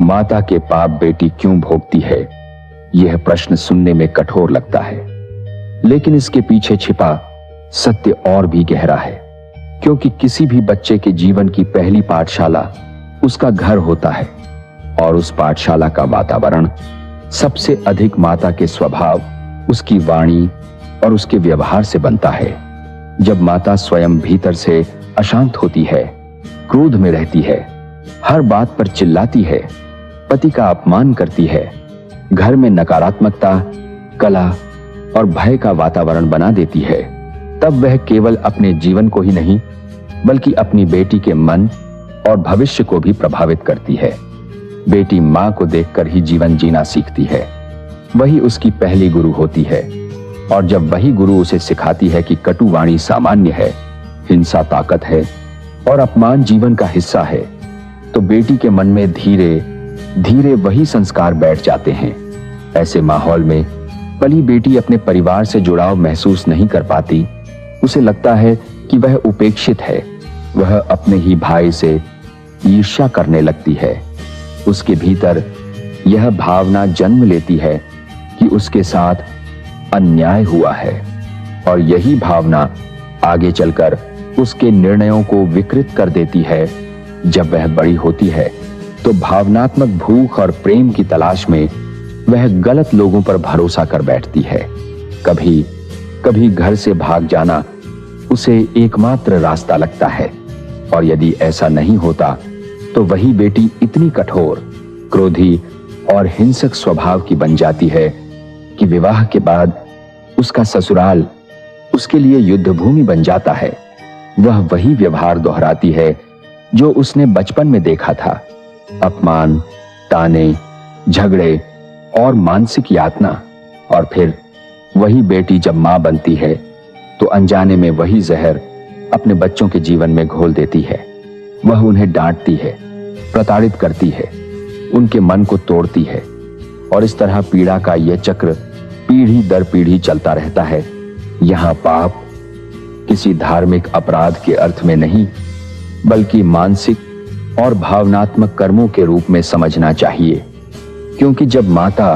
माता के पाप बेटी क्यों भोगती है? यह प्रश्न सुनने में कठोर लगता है, लेकिन इसके पीछे छिपा सत्य और भी गहरा है। क्योंकि किसी भी बच्चे के जीवन की पहली पाठशाला उसका घर होता है, और उस पाठशाला का वातावरण सबसे अधिक माता के स्वभाव, उसकी वाणी और उसके व्यवहार से बनता है। जब माता स्वयं भीतर से अशांत होती है, क्रोध में रहती है, हर बात पर चिल्लाती है, पति का अपमान करती है, घर में नकारात्मकता, कलह और भय का वातावरण बना देती है, तब वह केवल अपने जीवन को ही नहीं बल्कि अपनी बेटी के मन और भविष्य को भी प्रभावित करती है। बेटी मां को देखकर ही जीवन जीना सीखती है। वही उसकी पहली गुरु होती है, और जब वही गुरु उसे सिखाती है कि कटु वाणी सामान्य है, हिंसा ताकत है और अपमान जीवन का हिस्सा है, तो बेटी के मन में धीरे धीरे वही संस्कार बैठ जाते हैं। ऐसे माहौल में पली बेटी अपने परिवार से जुड़ाव महसूस नहीं कर पाती। उसे लगता है कि वह उपेक्षित है। वह अपने ही भाई से ईर्ष्या करने लगती है। उसके भीतर यह भावना जन्म लेती है कि उसके साथ अन्याय हुआ है, और यही भावना आगे चलकर उसके निर्णयों को विकृत कर देती है। जब वह बड़ी होती है तो भावनात्मक भूख और प्रेम की तलाश में वह गलत लोगों पर भरोसा कर बैठती है। कभी कभी घर से भाग जाना उसे एकमात्र रास्ता लगता है, और यदि ऐसा नहीं होता तो वही बेटी इतनी कठोर, क्रोधी और हिंसक स्वभाव की बन जाती है कि विवाह के बाद उसका ससुराल उसके लिए युद्ध भूमि बन जाता है। वह वही व्यवहार दोहराती है जो उसने बचपन में देखा था। अपमान, ताने, झगड़े और मानसिक यातना। और फिर वही बेटी जब मां बनती है तो अनजाने में वही जहर अपने बच्चों के जीवन में घोल देती है। वह उन्हें डांटती है, प्रताड़ित करती है, उनके मन को तोड़ती है, और इस तरह पीड़ा का यह चक्र पीढ़ी दर पीढ़ी चलता रहता है। यहां पाप किसी धार्मिक अपराध के अर्थ में नहीं, बल्कि मानसिक और भावनात्मक कर्मों के रूप में समझना चाहिए। क्योंकि जब माता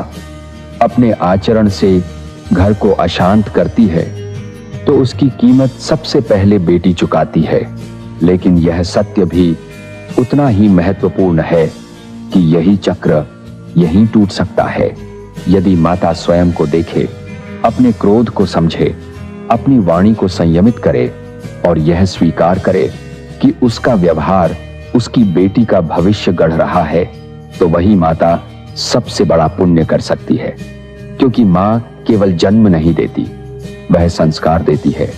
अपने आचरण से घर को अशांत करती है तो उसकी कीमत सबसे पहले बेटी चुकाती है। लेकिन यह सत्य भी उतना ही महत्वपूर्ण है कि यही चक्र यहीं टूट सकता है यदि माता स्वयं को देखे, अपने क्रोध को समझे, अपनी वाणी को संयमित करे और यह स्वीकार करे कि उसका व्यवहार उसकी बेटी का भविष्य गढ़ रहा है, तो वही माता सबसे बड़ा पुण्य कर सकती है। क्योंकि मां केवल जन्म नहीं देती, वह संस्कार देती है।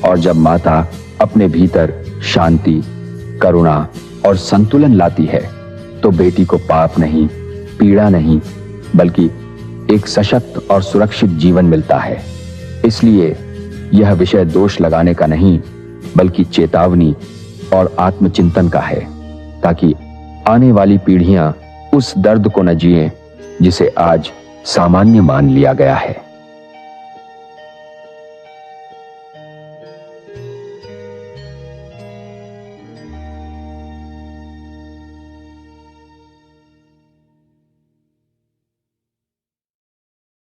और जब माता अपने भीतर शांति, करुणा और संतुलन लाती है तो बेटी को पाप नहीं, पीड़ा नहीं, बल्कि एक सशक्त और सुरक्षित जीवन मिलता है। इसलिए यह विषय दोष लगाने का नहीं, बल्कि चेतावनी और आत्मचिंतन का है, ताकि आने वाली पीढ़ियां उस दर्द को न जिएं जिसे आज सामान्य मान लिया गया है।